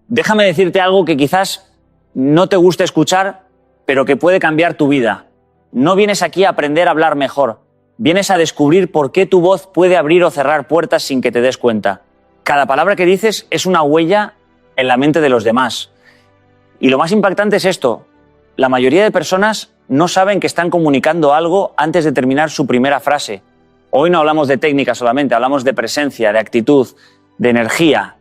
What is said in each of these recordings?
Déjame decirte algo que quizás no te guste escuchar, pero que puede cambiar tu vida. No vienes aquí a aprender a hablar mejor. Vienes a descubrir por qué tu voz puede abrir o cerrar puertas sin que te des cuenta. Cada palabra que dices es una huella en la mente de los demás. Y lo más impactante es esto. La mayoría de personas no saben que están comunicando algo antes de terminar su primera frase. Hoy no hablamos de técnica solamente, hablamos de presencia, de actitud, de energía.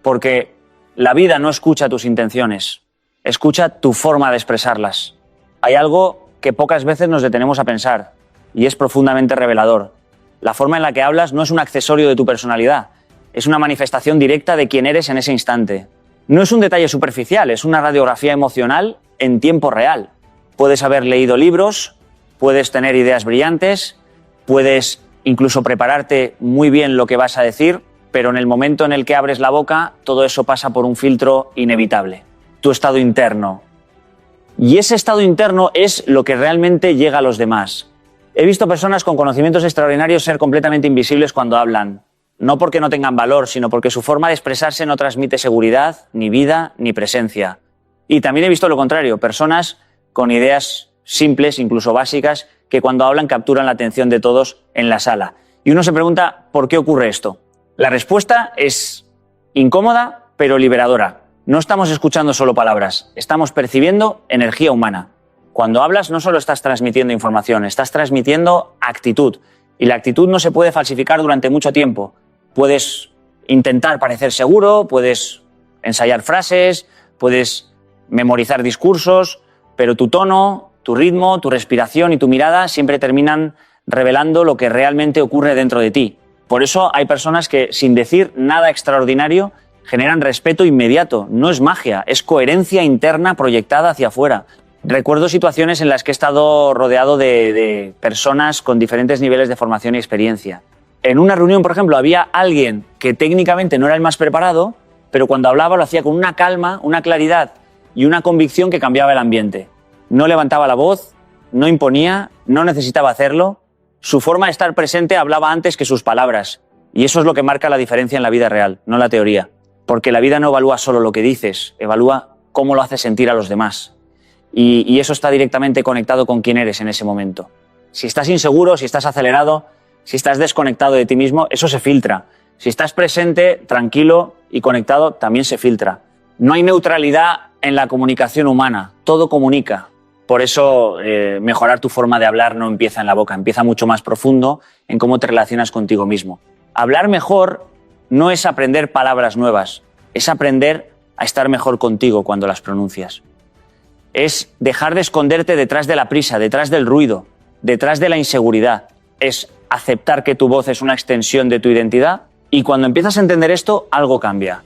Porque la vida no escucha tus intenciones, escucha tu forma de expresarlas. Hay algo que pocas veces nos detenemos a pensar y es profundamente revelador. La forma en la que hablas no es un accesorio de tu personalidad, es una manifestación directa de quién eres en ese instante. No es un detalle superficial, es una radiografía emocional en tiempo real. Puedes haber leído libros, puedes tener ideas brillantes, puedes incluso prepararte muy bien lo que vas a decir, pero en el momento en el que abres la boca, todo eso pasa por un filtro inevitable, tu estado interno. Y ese estado interno es lo que realmente llega a los demás. He visto personas con conocimientos extraordinarios ser completamente invisibles cuando hablan. No porque no tengan valor, sino porque su forma de expresarse no transmite seguridad, ni vida, ni presencia. Y también he visto lo contrario, personas con ideas simples, incluso básicas, que cuando hablan capturan la atención de todos en la sala. Y uno se pregunta, ¿por qué ocurre esto? La respuesta es incómoda, pero liberadora. No estamos escuchando solo palabras, estamos percibiendo energía humana. Cuando hablas no solo estás transmitiendo información, estás transmitiendo actitud. Y la actitud no se puede falsificar durante mucho tiempo. Puedes intentar parecer seguro, puedes ensayar frases, puedes memorizar discursos, pero tu tono, tu ritmo, tu respiración y tu mirada siempre terminan revelando lo que realmente ocurre dentro de ti. Por eso hay personas que, sin decir nada extraordinario, generan respeto inmediato. No es magia, es coherencia interna proyectada hacia afuera. Recuerdo situaciones en las que he estado rodeado de personas con diferentes niveles de formación y experiencia. En una reunión, por ejemplo, había alguien que técnicamente no era el más preparado, pero cuando hablaba lo hacía con una calma, una claridad y una convicción que cambiaba el ambiente. No levantaba la voz, no imponía, no necesitaba hacerlo. Su forma de estar presente hablaba antes que sus palabras. Y eso es lo que marca la diferencia en la vida real, no la teoría. Porque la vida no evalúa solo lo que dices, evalúa cómo lo haces sentir a los demás. Y eso está directamente conectado con quién eres en ese momento. Si estás inseguro, si estás acelerado, si estás desconectado de ti mismo, eso se filtra. Si estás presente, tranquilo y conectado, también se filtra. No hay neutralidad en la comunicación humana, todo comunica. Por eso mejorar tu forma de hablar no empieza en la boca, empieza mucho más profundo en cómo te relacionas contigo mismo. Hablar mejor no es aprender palabras nuevas, es aprender a estar mejor contigo cuando las pronuncias. Es dejar de esconderte detrás de la prisa, detrás del ruido, detrás de la inseguridad. Es aceptar que tu voz es una extensión de tu identidad y cuando empiezas a entender esto, algo cambia.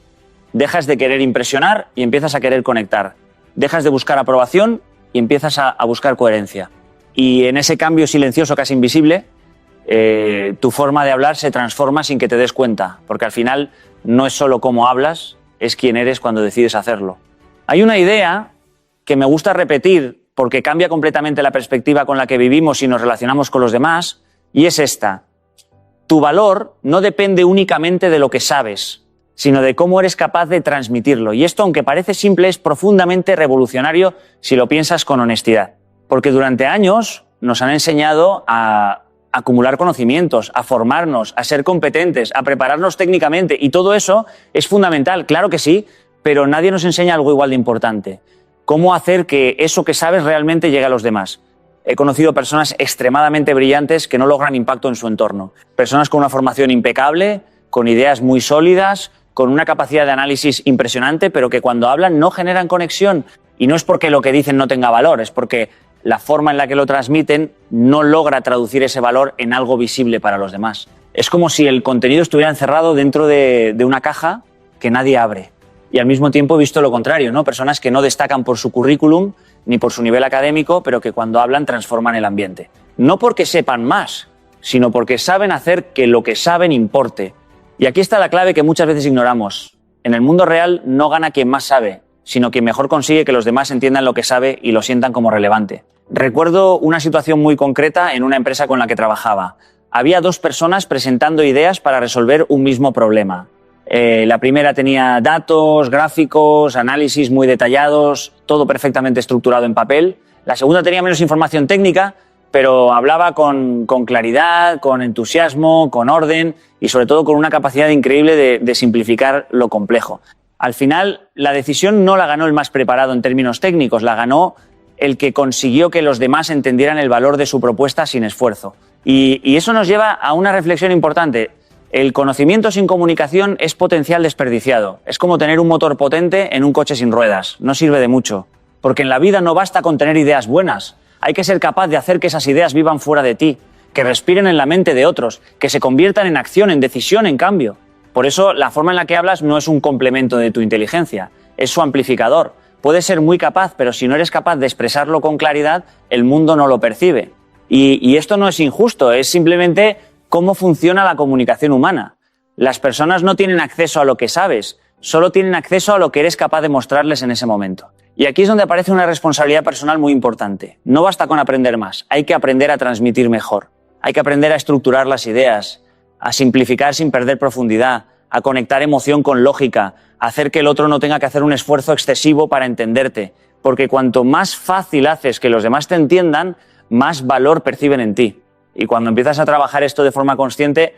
Dejas de querer impresionar y empiezas a querer conectar. Dejas de buscar aprobación y empiezas a buscar coherencia. Y en ese cambio silencioso, casi invisible, tu forma de hablar se transforma sin que te des cuenta, porque al final no es solo cómo hablas, es quién eres cuando decides hacerlo. Hay una idea que me gusta repetir porque cambia completamente la perspectiva con la que vivimos y nos relacionamos con los demás, y es esta. Tu valor no depende únicamente de lo que sabes, sino de cómo eres capaz de transmitirlo. Y esto, aunque parece simple, es profundamente revolucionario si lo piensas con honestidad. Porque durante años nos han enseñado a acumular conocimientos, a formarnos, a ser competentes, a prepararnos técnicamente. Y todo eso es fundamental, claro que sí, pero nadie nos enseña algo igual de importante. Cómo hacer que eso que sabes realmente llegue a los demás. He conocido personas extremadamente brillantes que no logran impacto en su entorno. Personas con una formación impecable, con ideas muy sólidas, con una capacidad de análisis impresionante, pero que cuando hablan no generan conexión. Y no es porque lo que dicen no tenga valor, es porque la forma en la que lo transmiten no logra traducir ese valor en algo visible para los demás. Es como si el contenido estuviera encerrado dentro de una caja que nadie abre. Y al mismo tiempo he visto lo contrario, ¿no? Personas que no destacan por su currículum ni por su nivel académico, pero que cuando hablan transforman el ambiente. No porque sepan más, sino porque saben hacer que lo que saben importe. Y aquí está la clave que muchas veces ignoramos. En el mundo real no gana quien más sabe, sino quien mejor consigue que los demás entiendan lo que sabe y lo sientan como relevante. Recuerdo una situación muy concreta en una empresa con la que trabajaba. Había 2 personas presentando ideas para resolver un mismo problema. La primera tenía datos, gráficos, análisis muy detallados, todo perfectamente estructurado en papel. La segunda tenía menos información técnica, pero hablaba con claridad, con entusiasmo, con orden y sobre todo con una capacidad increíble de simplificar lo complejo. Al final, la decisión no la ganó el más preparado en términos técnicos, la ganó el que consiguió que los demás entendieran el valor de su propuesta sin esfuerzo. Y eso nos lleva a una reflexión importante. El conocimiento sin comunicación es potencial desperdiciado. Es como tener un motor potente en un coche sin ruedas. No sirve de mucho. Porque en la vida no basta con tener ideas buenas. Hay que ser capaz de hacer que esas ideas vivan fuera de ti, que respiren en la mente de otros, que se conviertan en acción, en decisión, en cambio. Por eso, la forma en la que hablas no es un complemento de tu inteligencia, es su amplificador. Puedes ser muy capaz, pero si no eres capaz de expresarlo con claridad, el mundo no lo percibe. Y esto no es injusto, es simplemente cómo funciona la comunicación humana. Las personas no tienen acceso a lo que sabes, solo tienen acceso a lo que eres capaz de mostrarles en ese momento. Y aquí es donde aparece una responsabilidad personal muy importante. No basta con aprender más, hay que aprender a transmitir mejor. Hay que aprender a estructurar las ideas, a simplificar sin perder profundidad, a conectar emoción con lógica, a hacer que el otro no tenga que hacer un esfuerzo excesivo para entenderte. Porque cuanto más fácil haces que los demás te entiendan, más valor perciben en ti. Y cuando empiezas a trabajar esto de forma consciente,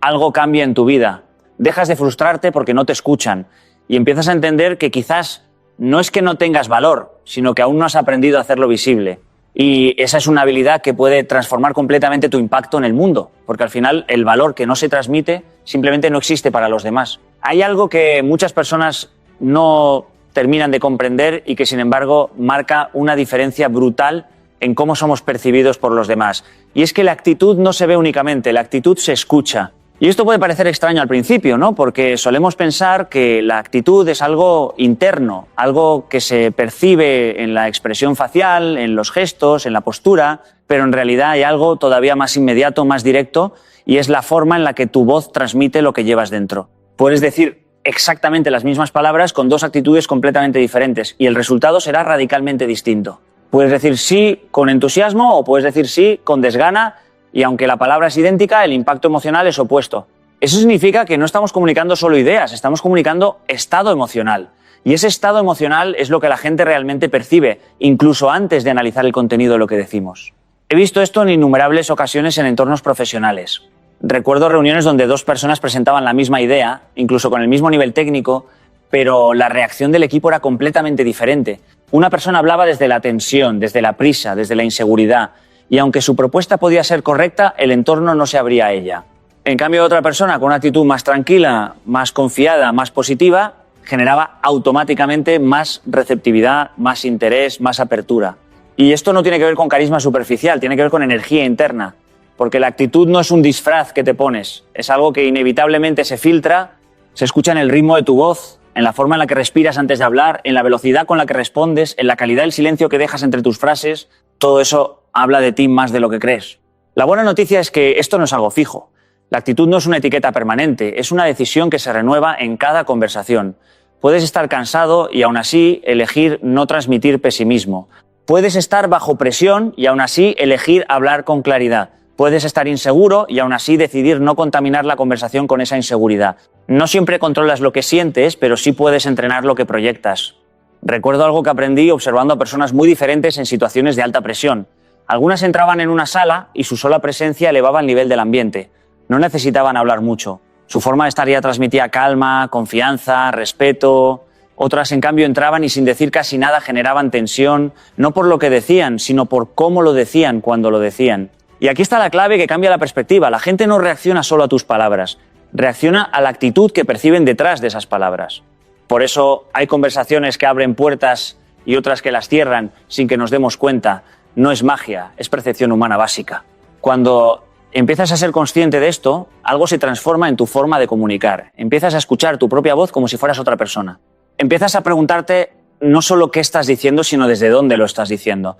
algo cambia en tu vida. Dejas de frustrarte porque no te escuchan y empiezas a entender que quizás no es que no tengas valor, sino que aún no has aprendido a hacerlo visible. Y esa es una habilidad que puede transformar completamente tu impacto en el mundo, porque al final el valor que no se transmite simplemente no existe para los demás. Hay algo que muchas personas no terminan de comprender y que sin embargo marca una diferencia brutal en cómo somos percibidos por los demás. Y es que la actitud no se ve únicamente, la actitud se escucha. Y esto puede parecer extraño al principio, ¿no? Porque solemos pensar que la actitud es algo interno, algo que se percibe en la expresión facial, en los gestos, en la postura, pero en realidad hay algo todavía más inmediato, más directo, y es la forma en la que tu voz transmite lo que llevas dentro. Puedes decir exactamente las mismas palabras con dos actitudes completamente diferentes y el resultado será radicalmente distinto. Puedes decir sí con entusiasmo o puedes decir sí con desgana, y aunque la palabra es idéntica, el impacto emocional es opuesto. Eso significa que no estamos comunicando solo ideas, estamos comunicando estado emocional. Y ese estado emocional es lo que la gente realmente percibe, incluso antes de analizar el contenido de lo que decimos. He visto esto en innumerables ocasiones en entornos profesionales. Recuerdo reuniones donde dos personas presentaban la misma idea, incluso con el mismo nivel técnico, pero la reacción del equipo era completamente diferente. Una persona hablaba desde la tensión, desde la prisa, desde la inseguridad, y aunque su propuesta podía ser correcta, el entorno no se abría a ella. En cambio, otra persona con una actitud más tranquila, más confiada, más positiva, generaba automáticamente más receptividad, más interés, más apertura. Y esto no tiene que ver con carisma superficial, tiene que ver con energía interna, porque la actitud no es un disfraz que te pones, es algo que inevitablemente se filtra, se escucha en el ritmo de tu voz, en la forma en la que respiras antes de hablar, en la velocidad con la que respondes, en la calidad del silencio que dejas entre tus frases. Todo eso habla de ti más de lo que crees. La buena noticia es que esto no es algo fijo. La actitud no es una etiqueta permanente, es una decisión que se renueva en cada conversación. Puedes estar cansado y aún así elegir no transmitir pesimismo. Puedes estar bajo presión y aún así elegir hablar con claridad. Puedes estar inseguro y aún así decidir no contaminar la conversación con esa inseguridad. No siempre controlas lo que sientes, pero sí puedes entrenar lo que proyectas. Recuerdo algo que aprendí observando a personas muy diferentes en situaciones de alta presión. Algunas entraban en una sala y su sola presencia elevaba el nivel del ambiente. No necesitaban hablar mucho. Su forma de estar ya transmitía calma, confianza, respeto. Otras, en cambio, entraban y sin decir casi nada generaban tensión, no por lo que decían, sino por cómo lo decían cuando lo decían. Y aquí está la clave que cambia la perspectiva. La gente no reacciona solo a tus palabras, reacciona a la actitud que perciben detrás de esas palabras. Por eso hay conversaciones que abren puertas y otras que las cierran sin que nos demos cuenta. No es magia, es percepción humana básica. Cuando empiezas a ser consciente de esto, algo se transforma en tu forma de comunicar. Empiezas a escuchar tu propia voz como si fueras otra persona. Empiezas a preguntarte no solo qué estás diciendo, sino desde dónde lo estás diciendo.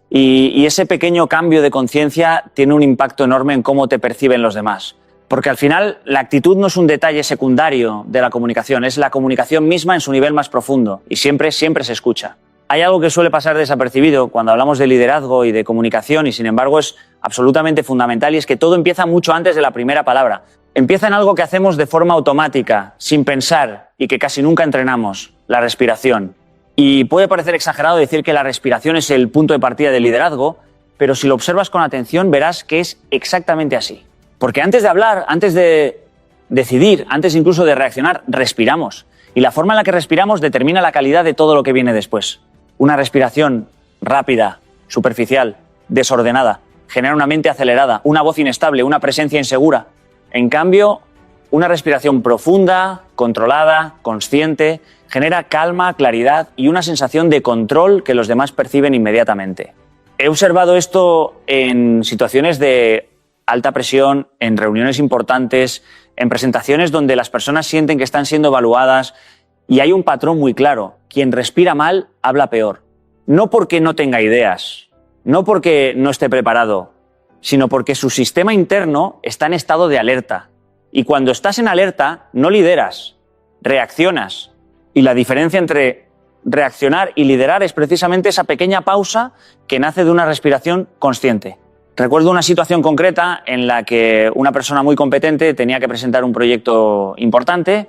Y ese pequeño cambio de conciencia tiene un impacto enorme en cómo te perciben los demás. Porque al final la actitud no es un detalle secundario de la comunicación, es la comunicación misma en su nivel más profundo y siempre se escucha. Hay algo que suele pasar desapercibido cuando hablamos de liderazgo y de comunicación y sin embargo es absolutamente fundamental y es que todo empieza mucho antes de la primera palabra. Empieza en algo que hacemos de forma automática, sin pensar y que casi nunca entrenamos, la respiración. Y puede parecer exagerado decir que la respiración es el punto de partida del liderazgo, pero si lo observas con atención verás que es exactamente así. Porque antes de hablar, antes de decidir, antes incluso de reaccionar, respiramos. Y la forma en la que respiramos determina la calidad de todo lo que viene después. Una respiración rápida, superficial, desordenada, genera una mente acelerada, una voz inestable, una presencia insegura. En cambio, una respiración profunda, controlada, consciente, genera calma, claridad y una sensación de control que los demás perciben inmediatamente. He observado esto en situaciones de alta presión, en reuniones importantes, en presentaciones donde las personas sienten que están siendo evaluadas y hay un patrón muy claro. Quien respira mal, habla peor. No porque no tenga ideas, no porque no esté preparado, sino porque su sistema interno está en estado de alerta. Y cuando estás en alerta, no lideras, reaccionas. Y la diferencia entre reaccionar y liderar es precisamente esa pequeña pausa que nace de una respiración consciente. Recuerdo una situación concreta en la que una persona muy competente tenía que presentar un proyecto importante.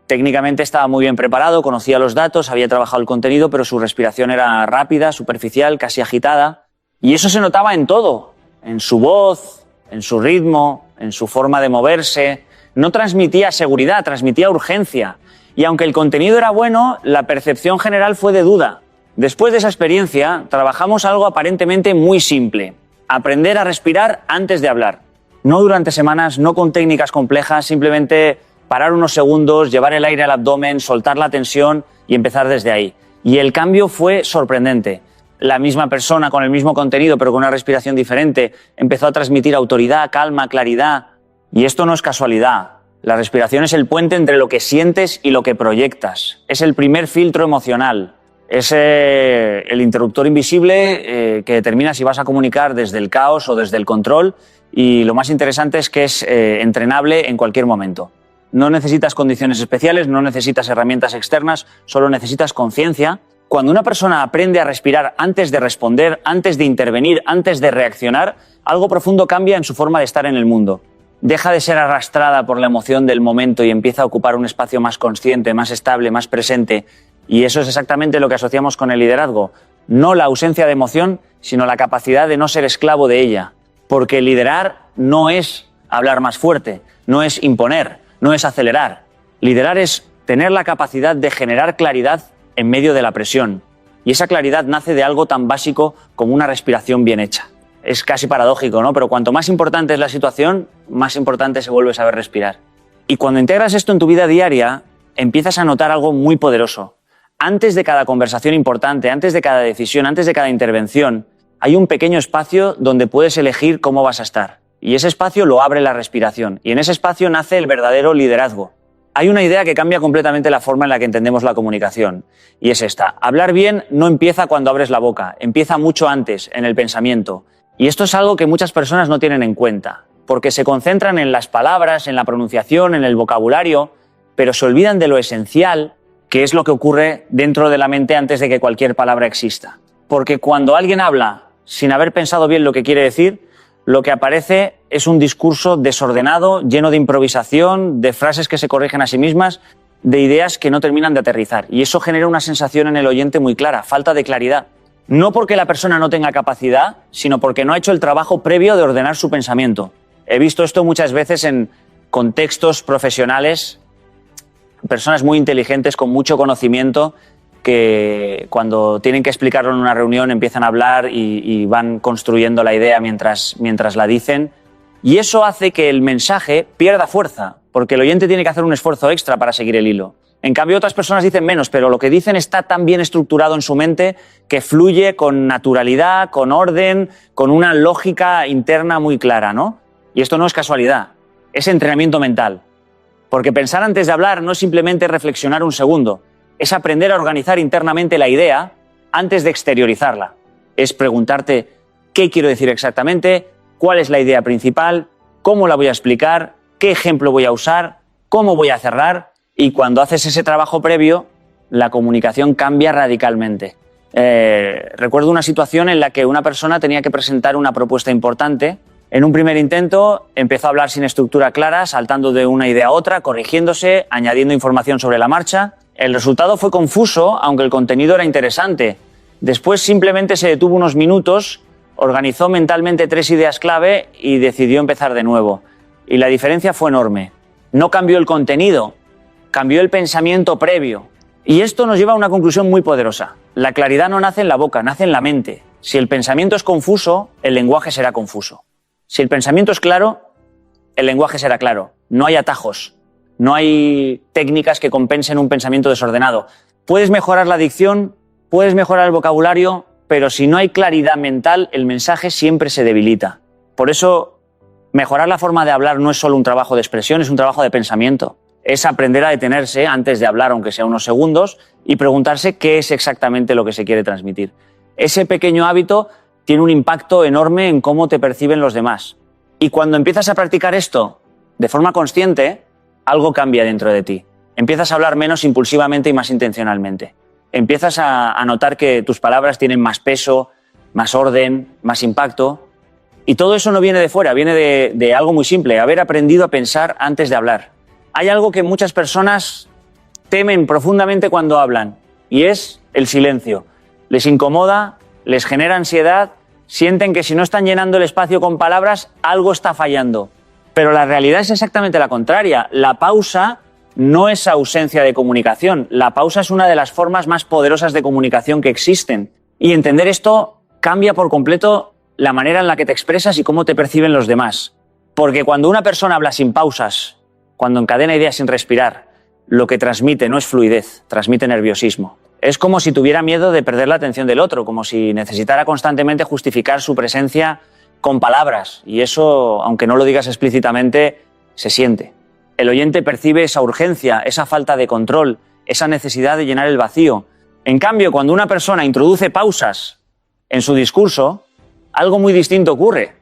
Técnicamente estaba muy bien preparado, conocía los datos, había trabajado el contenido, pero su respiración era rápida, superficial, casi agitada. Y eso se notaba en todo, en su voz, en su ritmo, en su forma de moverse. No transmitía seguridad, transmitía urgencia. Y aunque el contenido era bueno, la percepción general fue de duda. Después de esa experiencia, trabajamos algo aparentemente muy simple. Aprender a respirar antes de hablar. No durante semanas, no con técnicas complejas, simplemente parar unos segundos, llevar el aire al abdomen, soltar la tensión y empezar desde ahí. Y el cambio fue sorprendente. La misma persona con el mismo contenido pero con una respiración diferente empezó a transmitir autoridad, calma, claridad. Y esto no es casualidad. La respiración es el puente entre lo que sientes y lo que proyectas. Es el primer filtro emocional. Es el interruptor invisible que determina si vas a comunicar desde el caos o desde el control. Y lo más interesante es que es entrenable en cualquier momento. No necesitas condiciones especiales, no necesitas herramientas externas, solo necesitas conciencia. Cuando una persona aprende a respirar antes de responder, antes de intervenir, antes de reaccionar, algo profundo cambia en su forma de estar en el mundo. Deja de ser arrastrada por la emoción del momento y empieza a ocupar un espacio más consciente, más estable, más presente. Y eso es exactamente lo que asociamos con el liderazgo. No la ausencia de emoción, sino la capacidad de no ser esclavo de ella. Porque liderar no es hablar más fuerte, no es imponer, no es acelerar. Liderar es tener la capacidad de generar claridad en medio de la presión. Y esa claridad nace de algo tan básico como una respiración bien hecha. Es casi paradójico, ¿no? Pero cuanto más importante es la situación, más importante se vuelve saber respirar. Y cuando integras esto en tu vida diaria, empiezas a notar algo muy poderoso. Antes de cada conversación importante, antes de cada decisión, antes de cada intervención, hay un pequeño espacio donde puedes elegir cómo vas a estar. Y ese espacio lo abre la respiración. Y en ese espacio nace el verdadero liderazgo. Hay una idea que cambia completamente la forma en la que entendemos la comunicación. Y es esta. Hablar bien no empieza cuando abres la boca. Empieza mucho antes, en el pensamiento. Y esto es algo que muchas personas no tienen en cuenta. Porque se concentran en las palabras, en la pronunciación, en el vocabulario, pero se olvidan de lo esencial, que es lo que ocurre dentro de la mente antes de que cualquier palabra exista. Porque cuando alguien habla sin haber pensado bien lo que quiere decir, lo que aparece es un discurso desordenado, lleno de improvisación, de frases que se corrigen a sí mismas, de ideas que no terminan de aterrizar. Y eso genera una sensación en el oyente muy clara, falta de claridad. No porque la persona no tenga capacidad, sino porque no ha hecho el trabajo previo de ordenar su pensamiento. He visto esto muchas veces en contextos profesionales, personas muy inteligentes con mucho conocimiento que cuando tienen que explicarlo en una reunión empiezan a hablar y van construyendo la idea mientras la dicen. Y eso hace que el mensaje pierda fuerza, porque el oyente tiene que hacer un esfuerzo extra para seguir el hilo. En cambio, otras personas dicen menos, pero lo que dicen está tan bien estructurado en su mente que fluye con naturalidad, con orden, con una lógica interna muy clara, ¿no? Y esto no es casualidad, es entrenamiento mental. Porque pensar antes de hablar no es simplemente reflexionar un segundo, es aprender a organizar internamente la idea antes de exteriorizarla. Es preguntarte qué quiero decir exactamente, cuál es la idea principal, cómo la voy a explicar, qué ejemplo voy a usar, cómo voy a cerrar. Y cuando haces ese trabajo previo, la comunicación cambia radicalmente. Recuerdo una situación en la que una persona tenía que presentar una propuesta importante En un primer intento empezó a hablar sin estructura clara, saltando de una idea a otra, corrigiéndose, añadiendo información sobre la marcha. El resultado fue confuso, aunque el contenido era interesante. Después simplemente se detuvo unos minutos, organizó mentalmente 3 ideas clave y decidió empezar de nuevo. Y la diferencia fue enorme. No cambió el contenido, cambió el pensamiento previo. Y esto nos lleva a una conclusión muy poderosa. La claridad no nace en la boca, nace en la mente. Si el pensamiento es confuso, el lenguaje será confuso. Si el pensamiento es claro, el lenguaje será claro. No hay atajos, no hay técnicas que compensen un pensamiento desordenado. Puedes mejorar la dicción, puedes mejorar el vocabulario, pero si no hay claridad mental, el mensaje siempre se debilita. Por eso, mejorar la forma de hablar no es solo un trabajo de expresión, es un trabajo de pensamiento. Es aprender a detenerse antes de hablar, aunque sea unos segundos, y preguntarse qué es exactamente lo que se quiere transmitir. Ese pequeño hábito tiene un impacto enorme en cómo te perciben los demás. Y cuando empiezas a practicar esto de forma consciente, algo cambia dentro de ti. Empiezas a hablar menos impulsivamente y más intencionalmente. Empiezas a notar que tus palabras tienen más peso, más orden, más impacto. Y todo eso no viene de fuera, viene de algo muy simple, haber aprendido a pensar antes de hablar. Hay algo que muchas personas temen profundamente cuando hablan, y es el silencio. Les incomoda, les genera ansiedad, sienten que si no están llenando el espacio con palabras, algo está fallando. Pero la realidad es exactamente la contraria. La pausa no es ausencia de comunicación. La pausa es una de las formas más poderosas de comunicación que existen. Y entender esto cambia por completo la manera en la que te expresas y cómo te perciben los demás. Porque cuando una persona habla sin pausas, cuando encadena ideas sin respirar, lo que transmite no es fluidez, transmite nerviosismo. Es como si tuviera miedo de perder la atención del otro, como si necesitara constantemente justificar su presencia con palabras. Y eso, aunque no lo digas explícitamente, se siente. El oyente percibe esa urgencia, esa falta de control, esa necesidad de llenar el vacío. En cambio, cuando una persona introduce pausas en su discurso, algo muy distinto ocurre.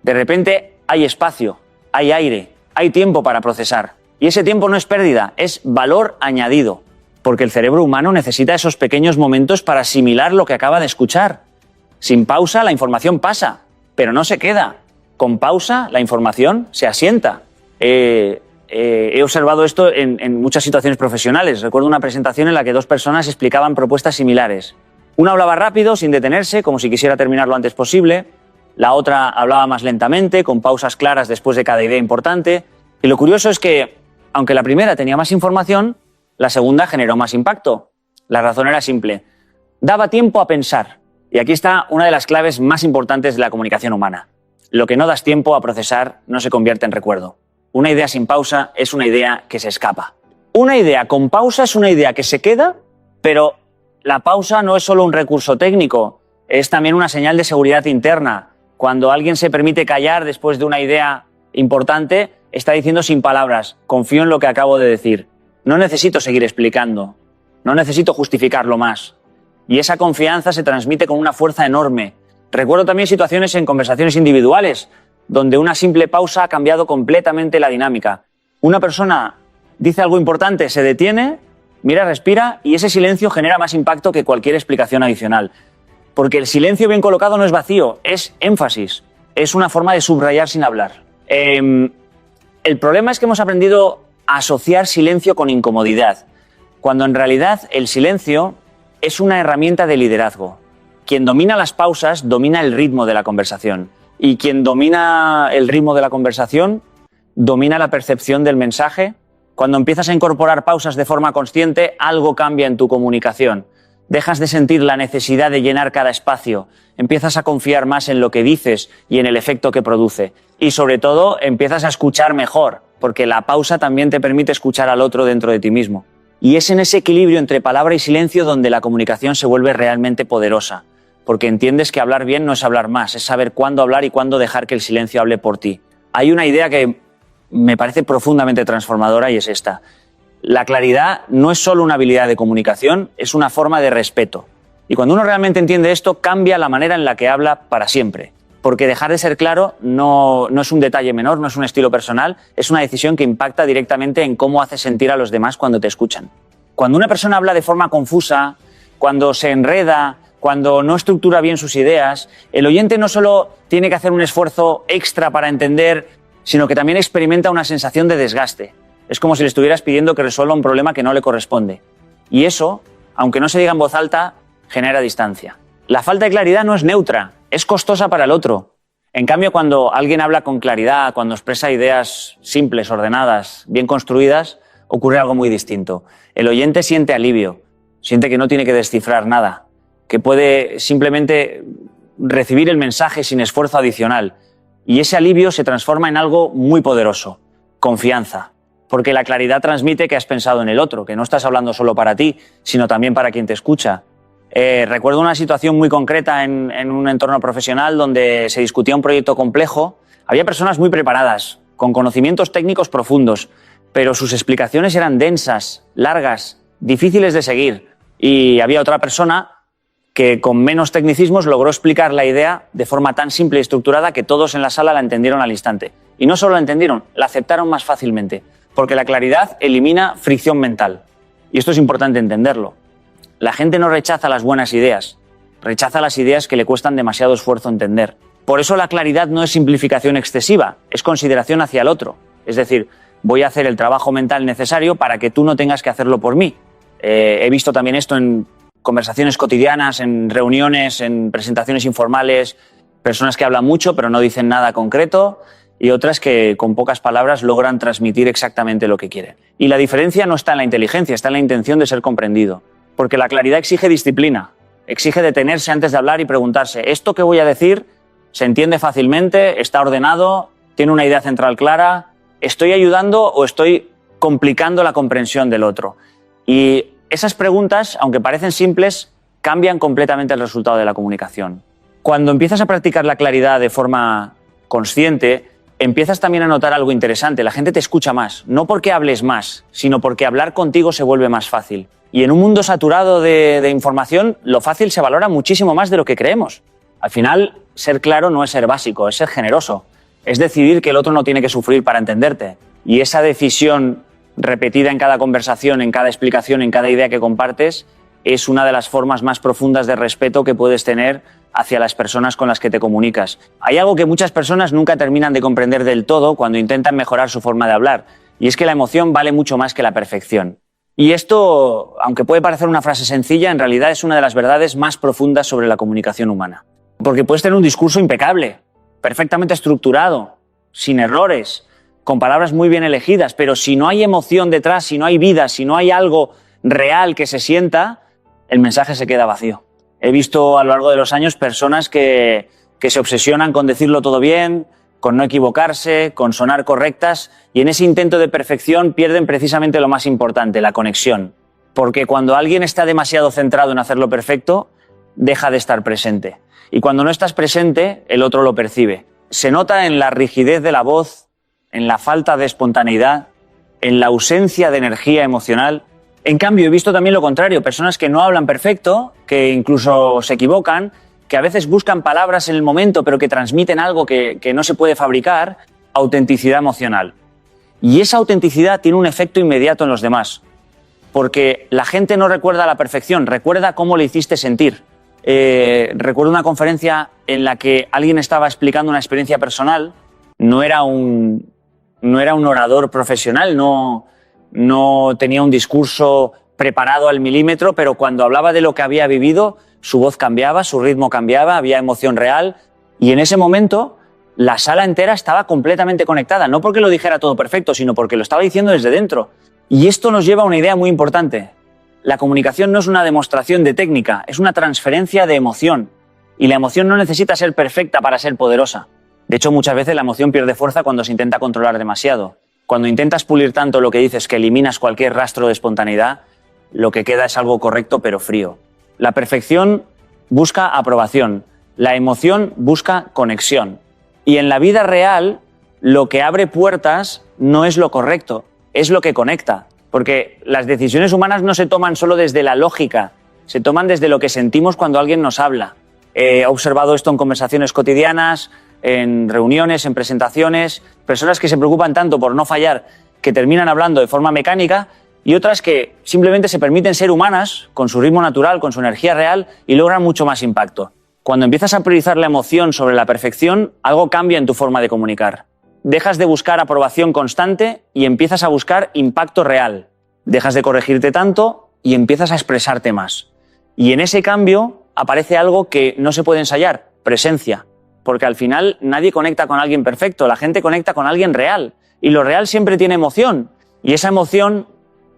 De repente hay espacio, hay aire, hay tiempo para procesar. Y ese tiempo no es pérdida, es valor añadido. Porque el cerebro humano necesita esos pequeños momentos para asimilar lo que acaba de escuchar. Sin pausa, la información pasa, pero no se queda. Con pausa, la información se asienta. He observado esto en muchas situaciones profesionales. Recuerdo una presentación en la que 2 personas explicaban propuestas similares. Una hablaba rápido, sin detenerse, como si quisiera terminar lo antes posible. La otra hablaba más lentamente, con pausas claras después de cada idea importante. Y lo curioso es que, aunque la primera tenía más información, la segunda generó más impacto. La razón era simple. Daba tiempo a pensar. Y aquí está una de las claves más importantes de la comunicación humana. Lo que no das tiempo a procesar no se convierte en recuerdo. Una idea sin pausa es una idea que se escapa. Una idea con pausa es una idea que se queda, pero la pausa no es solo un recurso técnico, es también una señal de seguridad interna. Cuando alguien se permite callar después de una idea importante, está diciendo sin palabras, confío en lo que acabo de decir. No necesito seguir explicando, no necesito justificarlo más. Y esa confianza se transmite con una fuerza enorme. Recuerdo también situaciones en conversaciones individuales, donde una simple pausa ha cambiado completamente la dinámica. Una persona dice algo importante, se detiene, mira, respira, y ese silencio genera más impacto que cualquier explicación adicional. Porque el silencio bien colocado no es vacío, es énfasis, es una forma de subrayar sin hablar. El problema es que hemos aprendido a asociar silencio con incomodidad, cuando en realidad el silencio es una herramienta de liderazgo. Quien domina las pausas domina el ritmo de la conversación, y quien domina el ritmo de la conversación domina la percepción del mensaje. Cuando empiezas a incorporar pausas de forma consciente, algo cambia en tu comunicación. Dejas de sentir la necesidad de llenar cada espacio, empiezas a confiar más en lo que dices y en el efecto que produce. Y sobre todo, empiezas a escuchar mejor, porque la pausa también te permite escuchar al otro dentro de ti mismo. Y es en ese equilibrio entre palabra y silencio donde la comunicación se vuelve realmente poderosa, porque entiendes que hablar bien no es hablar más, es saber cuándo hablar y cuándo dejar que el silencio hable por ti. Hay una idea que me parece profundamente transformadora y es esta. La claridad no es solo una habilidad de comunicación, es una forma de respeto. Y cuando uno realmente entiende esto, cambia la manera en la que habla para siempre. Porque dejar de ser claro no es un detalle menor, no es un estilo personal, es una decisión que impacta directamente en cómo hace sentir a los demás cuando te escuchan. Cuando una persona habla de forma confusa, cuando se enreda, cuando no estructura bien sus ideas, el oyente no solo tiene que hacer un esfuerzo extra para entender, sino que también experimenta una sensación de desgaste. Es como si le estuvieras pidiendo que resuelva un problema que no le corresponde. Y eso, aunque no se diga en voz alta, genera distancia. La falta de claridad no es neutra, es costosa para el otro. En cambio, cuando alguien habla con claridad, cuando expresa ideas simples, ordenadas, bien construidas, ocurre algo muy distinto. El oyente siente alivio, siente que no tiene que descifrar nada, que puede simplemente recibir el mensaje sin esfuerzo adicional. Y ese alivio se transforma en algo muy poderoso, confianza. Porque la claridad transmite que has pensado en el otro, que no estás hablando solo para ti, sino también para quien te escucha. Recuerdo una situación muy concreta en un entorno profesional donde se discutía un proyecto complejo. Había personas muy preparadas, con conocimientos técnicos profundos, pero sus explicaciones eran densas, largas, difíciles de seguir. Y había otra persona que con menos tecnicismos logró explicar la idea de forma tan simple y estructurada que todos en la sala la entendieron al instante. Y no solo la entendieron, la aceptaron más fácilmente, porque la claridad elimina fricción mental. Y esto es importante entenderlo. La gente no rechaza las buenas ideas, rechaza las ideas que le cuestan demasiado esfuerzo entender. Por eso la claridad no es simplificación excesiva, es consideración hacia el otro. Es decir, voy a hacer el trabajo mental necesario para que tú no tengas que hacerlo por mí. He visto también esto en conversaciones cotidianas, en reuniones, en presentaciones informales, personas que hablan mucho pero no dicen nada concreto y otras que con pocas palabras logran transmitir exactamente lo que quieren. Y la diferencia no está en la inteligencia, está en la intención de ser comprendido. Porque la claridad exige disciplina, exige detenerse antes de hablar y preguntarse, ¿esto que voy a decir se entiende fácilmente, está ordenado, tiene una idea central clara? ¿Estoy ayudando o estoy complicando la comprensión del otro? Y esas preguntas, aunque parecen simples, cambian completamente el resultado de la comunicación. Cuando empiezas a practicar la claridad de forma consciente, empiezas también a notar algo interesante. La gente te escucha más, no porque hables más, sino porque hablar contigo se vuelve más fácil. Y en un mundo saturado de información, lo fácil se valora muchísimo más de lo que creemos. Al final, ser claro no es ser básico, es ser generoso. Es decidir que el otro no tiene que sufrir para entenderte. Y esa decisión repetida en cada conversación, en cada explicación, en cada idea que compartes, es una de las formas más profundas de respeto que puedes tener hacia las personas con las que te comunicas. Hay algo que muchas personas nunca terminan de comprender del todo cuando intentan mejorar su forma de hablar, y es que la emoción vale mucho más que la perfección. Y esto, aunque puede parecer una frase sencilla, en realidad es una de las verdades más profundas sobre la comunicación humana. Porque puedes tener un discurso impecable, perfectamente estructurado, sin errores, con palabras muy bien elegidas, pero si no hay emoción detrás, si no hay vida, si no hay algo real que se sienta, el mensaje se queda vacío. He visto a lo largo de los años personas que se obsesionan con decirlo todo bien, con no equivocarse, con sonar correctas, y en ese intento de perfección pierden precisamente lo más importante, la conexión. Porque cuando alguien está demasiado centrado en hacerlo perfecto, deja de estar presente. Y cuando no estás presente, el otro lo percibe. Se nota en la rigidez de la voz, en la falta de espontaneidad, en la ausencia de energía emocional. En cambio, he visto también lo contrario, personas que no hablan perfecto, que incluso se equivocan, que a veces buscan palabras en el momento, pero que transmiten algo que no se puede fabricar, autenticidad emocional. Y esa autenticidad tiene un efecto inmediato en los demás, porque la gente no recuerda la perfección, recuerda cómo le hiciste sentir. Recuerdo una conferencia en la que alguien estaba explicando una experiencia personal, no era un orador profesional, no tenía un discurso preparado al milímetro, pero cuando hablaba de lo que había vivido, su voz cambiaba, su ritmo cambiaba, había emoción real, y en ese momento la sala entera estaba completamente conectada, no porque lo dijera todo perfecto, sino porque lo estaba diciendo desde dentro. Y esto nos lleva a una idea muy importante. La comunicación no es una demostración de técnica, es una transferencia de emoción. Y la emoción no necesita ser perfecta para ser poderosa. De hecho, muchas veces la emoción pierde fuerza cuando se intenta controlar demasiado. Cuando intentas pulir tanto lo que dices que eliminas cualquier rastro de espontaneidad, lo que queda es algo correcto pero frío. La perfección busca aprobación, la emoción busca conexión. Y en la vida real, lo que abre puertas no es lo correcto, es lo que conecta. Porque las decisiones humanas no se toman solo desde la lógica, se toman desde lo que sentimos cuando alguien nos habla. He observado esto en conversaciones cotidianas, en reuniones, en presentaciones, personas que se preocupan tanto por no fallar que terminan hablando de forma mecánica, y otras que simplemente se permiten ser humanas, con su ritmo natural, con su energía real, y logran mucho más impacto. Cuando empiezas a priorizar la emoción sobre la perfección, algo cambia en tu forma de comunicar. Dejas de buscar aprobación constante y empiezas a buscar impacto real. Dejas de corregirte tanto y empiezas a expresarte más. Y en ese cambio aparece algo que no se puede ensayar, presencia. Porque al final nadie conecta con alguien perfecto, la gente conecta con alguien real. Y lo real siempre tiene emoción. Y esa emoción,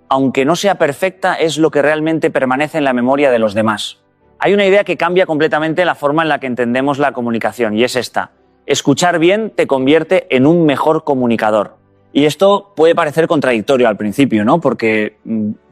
aunque no sea perfecta, es lo que realmente permanece en la memoria de los demás. Hay una idea que cambia completamente la forma en la que entendemos la comunicación, y es esta. Escuchar bien te convierte en un mejor comunicador. Y esto puede parecer contradictorio al principio, ¿no? Porque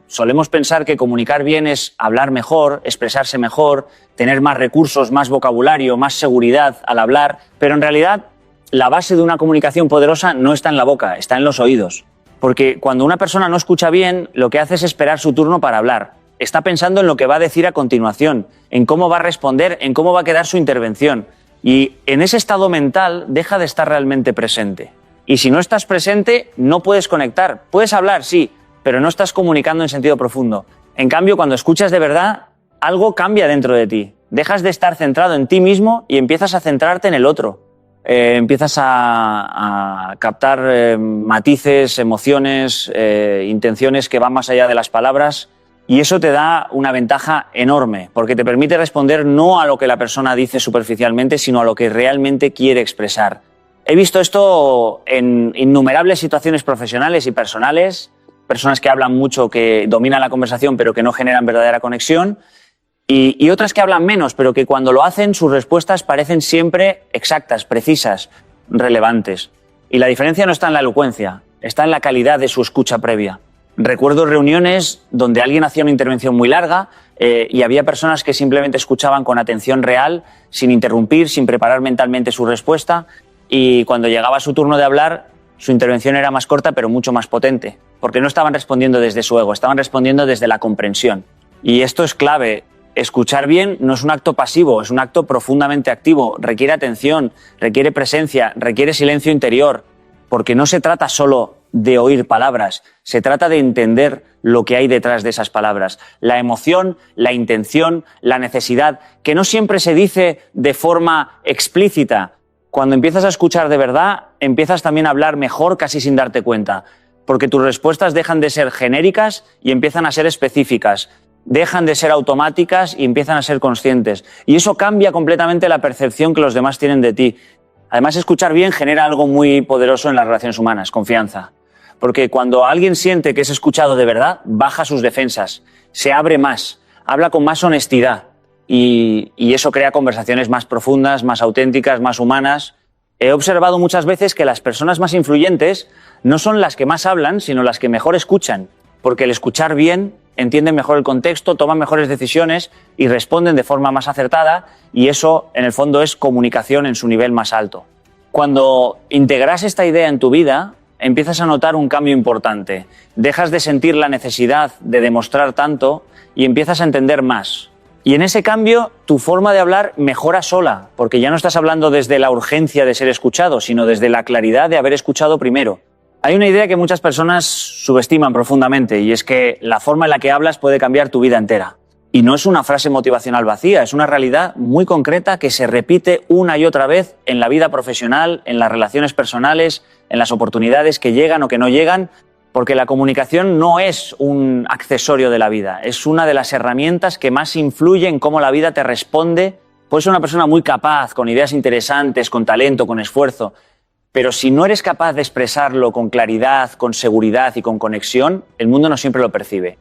solemos pensar que comunicar bien es hablar mejor, expresarse mejor, tener más recursos, más vocabulario, más seguridad al hablar, pero en realidad la base de una comunicación poderosa no está en la boca, está en los oídos. Porque cuando una persona no escucha bien, lo que hace es esperar su turno para hablar. Está pensando en lo que va a decir a continuación, en cómo va a responder, en cómo va a quedar su intervención. Y en ese estado mental deja de estar realmente presente. Y si no estás presente, no puedes conectar. Puedes hablar, sí, pero no estás comunicando en sentido profundo. En cambio, cuando escuchas de verdad, algo cambia dentro de ti. Dejas de estar centrado en ti mismo y empiezas a centrarte en el otro. Empiezas a captar matices, emociones, intenciones que van más allá de las palabras, y eso te da una ventaja enorme, porque te permite responder no a lo que la persona dice superficialmente, sino a lo que realmente quiere expresar. He visto esto en innumerables situaciones profesionales y personales, personas que hablan mucho, que dominan la conversación pero que no generan verdadera conexión, y otras que hablan menos, pero que cuando lo hacen sus respuestas parecen siempre exactas, precisas, relevantes. Y la diferencia no está en la elocuencia, está en la calidad de su escucha previa. Recuerdo reuniones donde alguien hacía una intervención muy larga y había personas que simplemente escuchaban con atención real, sin interrumpir, sin preparar mentalmente su respuesta, y cuando llegaba su turno de hablar, su intervención era más corta pero mucho más potente, porque no estaban respondiendo desde su ego, estaban respondiendo desde la comprensión. Y esto es clave. Escuchar bien no es un acto pasivo, es un acto profundamente activo, requiere atención, requiere presencia, requiere silencio interior, porque no se trata solo de oír palabras, se trata de entender lo que hay detrás de esas palabras, la emoción, la intención, la necesidad, que no siempre se dice de forma explícita. Cuando empiezas a escuchar de verdad, empiezas también a hablar mejor casi sin darte cuenta, porque tus respuestas dejan de ser genéricas y empiezan a ser específicas. Dejan de ser automáticas y empiezan a ser conscientes. Y eso cambia completamente la percepción que los demás tienen de ti. Además, escuchar bien genera algo muy poderoso en las relaciones humanas, confianza. Porque cuando alguien siente que es escuchado de verdad, baja sus defensas, se abre más, habla con más honestidad. Y eso crea conversaciones más profundas, más auténticas, más humanas. He observado muchas veces que las personas más influyentes no son las que más hablan, sino las que mejor escuchan. Porque el escuchar bien entienden mejor el contexto, toman mejores decisiones y responden de forma más acertada, y eso, en el fondo, es comunicación en su nivel más alto. Cuando integras esta idea en tu vida, empiezas a notar un cambio importante. Dejas de sentir la necesidad de demostrar tanto y empiezas a entender más. Y en ese cambio, tu forma de hablar mejora sola, porque ya no estás hablando desde la urgencia de ser escuchado, sino desde la claridad de haber escuchado primero. Hay una idea que muchas personas subestiman profundamente, y es que la forma en la que hablas puede cambiar tu vida entera. Y no es una frase motivacional vacía, es una realidad muy concreta que se repite una y otra vez en la vida profesional, en las relaciones personales, en las oportunidades que llegan o que no llegan, porque la comunicación no es un accesorio de la vida, es una de las herramientas que más influye en cómo la vida te responde. Puedes ser una persona muy capaz, con ideas interesantes, con talento, con esfuerzo, pero si no eres capaz de expresarlo con claridad, con seguridad y con conexión, el mundo no siempre lo percibe.